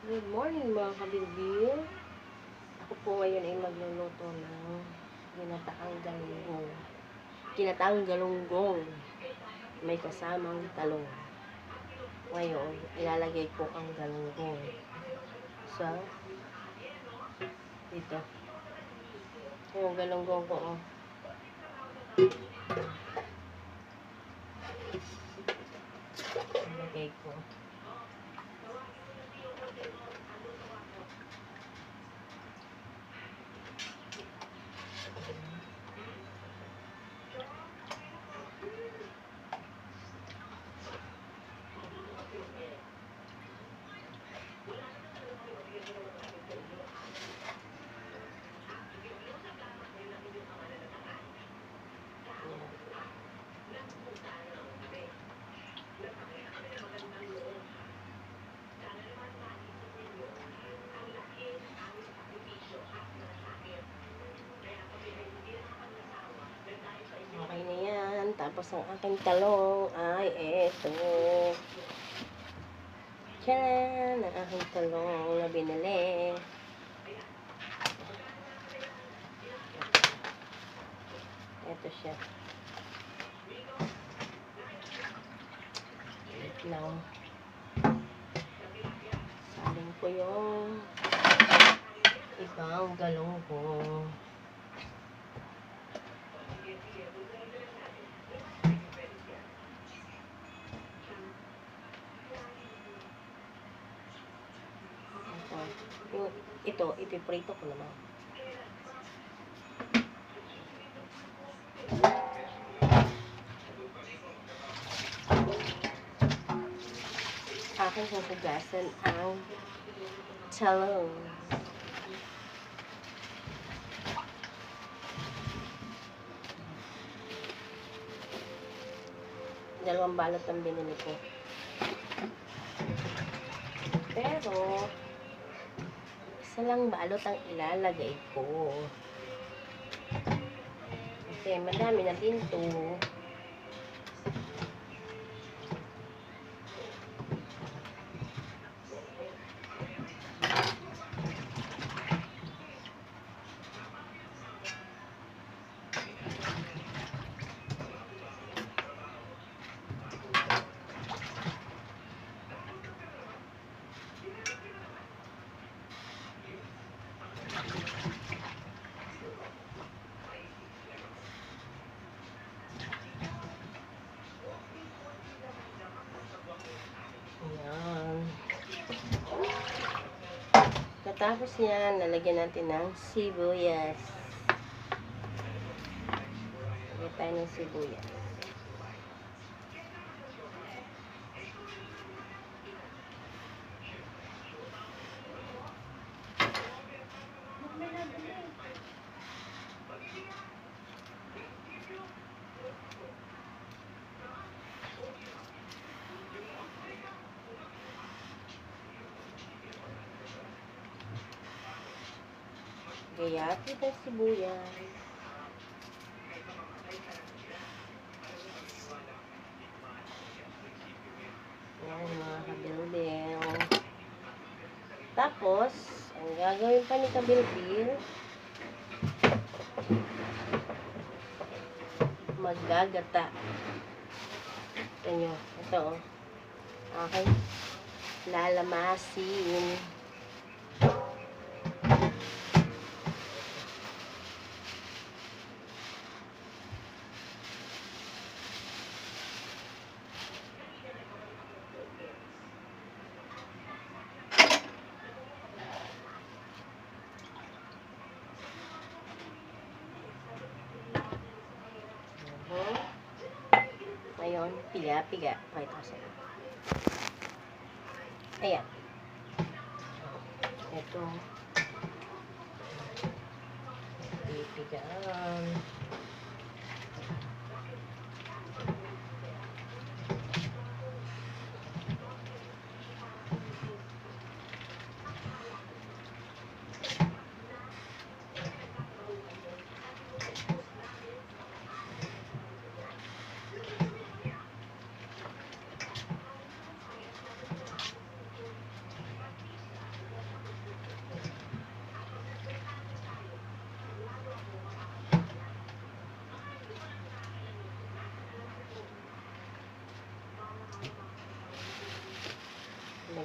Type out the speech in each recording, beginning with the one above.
Good morning mga kabilbil. Ako po ngayon ay magluluto ng ginataang galunggong. Ginataang galunggong. May kasamang talong. Ngayon, ilalagay ko ang galunggong sa dito. Yung galunggong ko, oh. Ilagay ko. Okay na yan. Tapos ang aking talong ay eto. Tcharan! Ang aking talong na binili. Eto siya. Wait lang. Saling ko yung ibang galunggong. Ito, ipiprito ko naman. Aking huhugasan ang talong. Dalawang balot ang binili ko. Pero, isa lang balot ang ilalagay ko. Kasi madami na din to. Tapos yan, lalagyan natin ng sibuyas. Lagyan tayo ng sibuyas. Gayati ng sibuyas. Yan mga kabilbil. Tapos, ang gagawin pa ni kabilbil, maggagata. Ito oh. Okay. Lalamasin. Ngayon, piga-piga. Pakita ko sa'yo. Ayan. Ito. Pipigaan.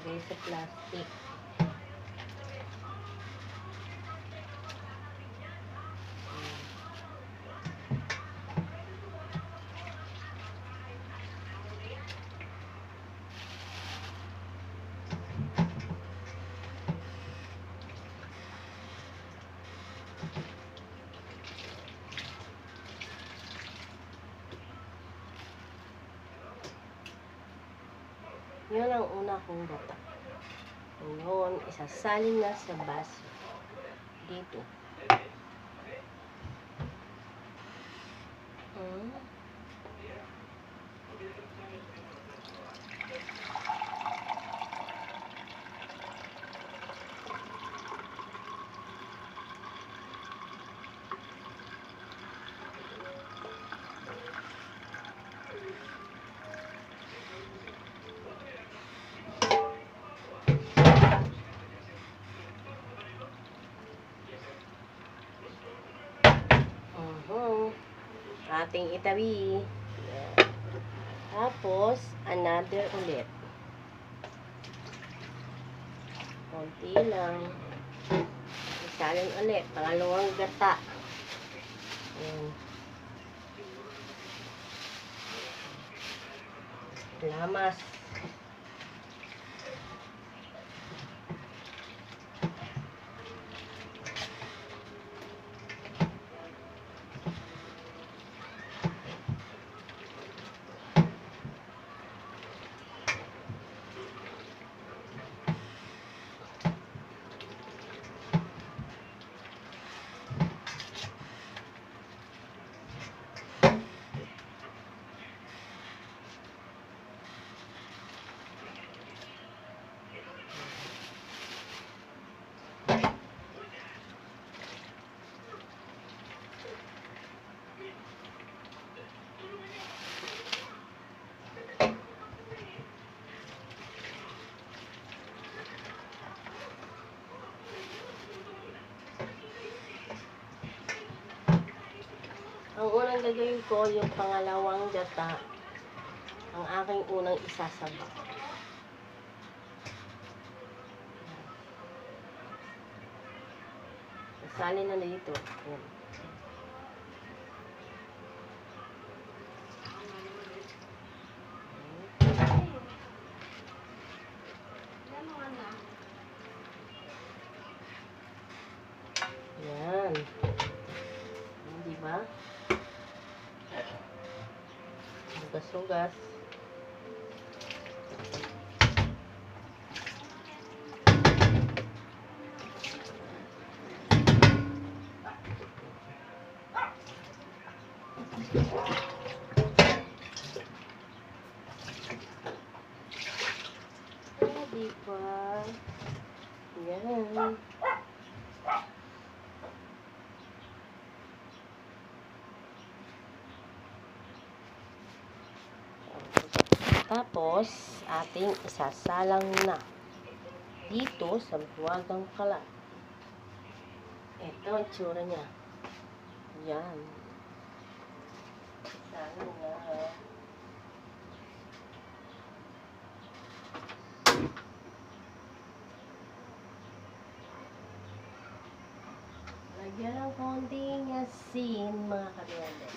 Lagay sa plastic. Yun ang una kong gata. Ngayon, isasalin na sa baso. Dito. Ating itabi. Yan. Tapos, another ulit. Konti lang. Isalin ulit. Pangalawang gata. Yan. Lamas. Ang unang gagawin ko, yung pangalawang gata, ang aking unang isasaba. Isali na dito. Yan. Yan. Diba? Sugas-sugas. Diba? Yan. Tapos, ating isasalang na dito sa buwagang kalat. Ito ang tsura niya. Yan. Isalang na. Lagyan ng konting asin, mga kadyade.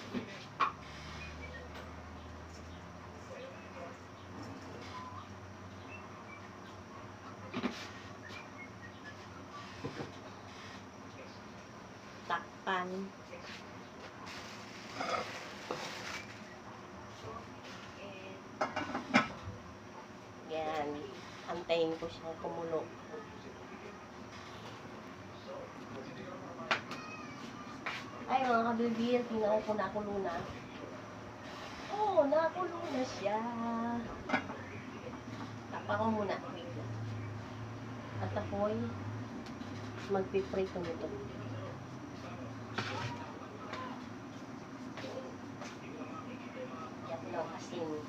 Takpan. Yan. Antayin ko siyang kumulo. Ay, mga kabibir, tingnan ko nakulo na. Oo, nakulo na siya. Tapa ko muna. Wait lang. At ako'y magpiprito nito. Yan lang, asin.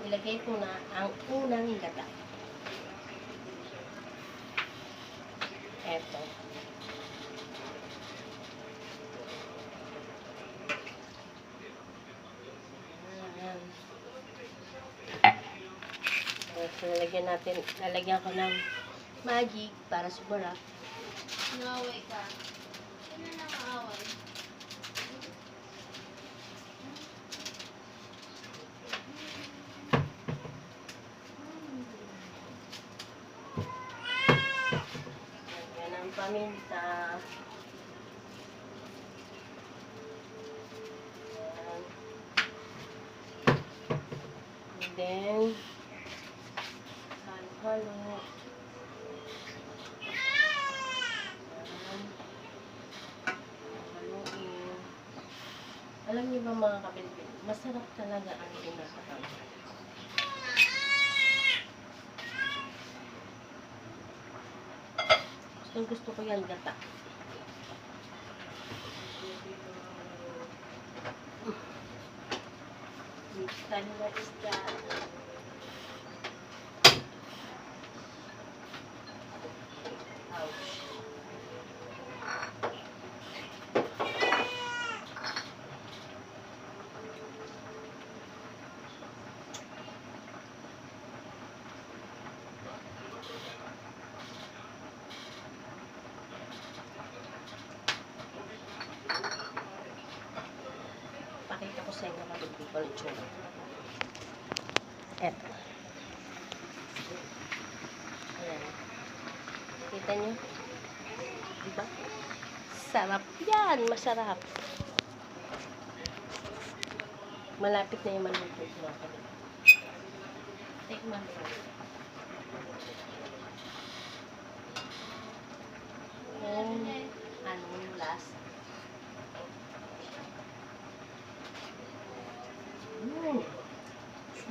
ilagay ko na ang unang gata. Eto. Ayan. So, lalagyan ko ng magic para sumarap. Naway ka. Sino nang away? Yan ang paminta. Ayan. And then, halo-halo. Ayan. Haluin. Alam niyo ba mga kabilbil, masarap talaga ang pinakakam. Gusto ko yan gata. Minsan na isda. Ouch. Pakita ko sa inyo kapag ko ng tsura. Eto. Ayan. Kita nyo? Diba? Sarap yan! Masarap. Malapit na yung maluto. Tikman mo. Anong last?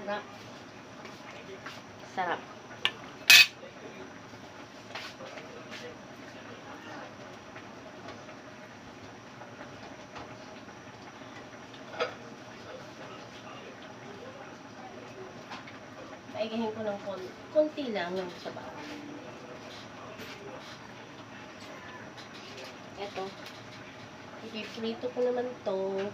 Sarap. Sarap. Paigahin ko ng konti lang yung sabaw. Eto. Ipiprito ko naman to.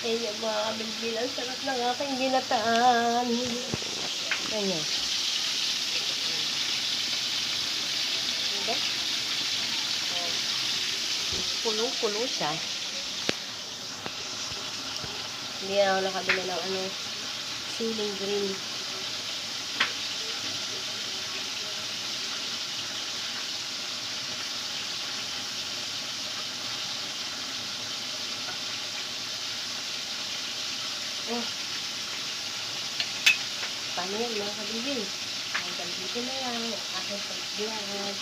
Eh, yung mga kabilbilan, sarap ng aking ginataan. Ganyan. Diba? Kulo-kulo siya. Hindi na ako nakabili ng siling green. Oh. Paano yan mga kabilbil? Hanggang dito na lang ang aking pag-vlog.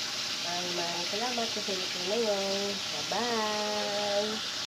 Maraming salamat sa sinipin ngayon. Bye-bye!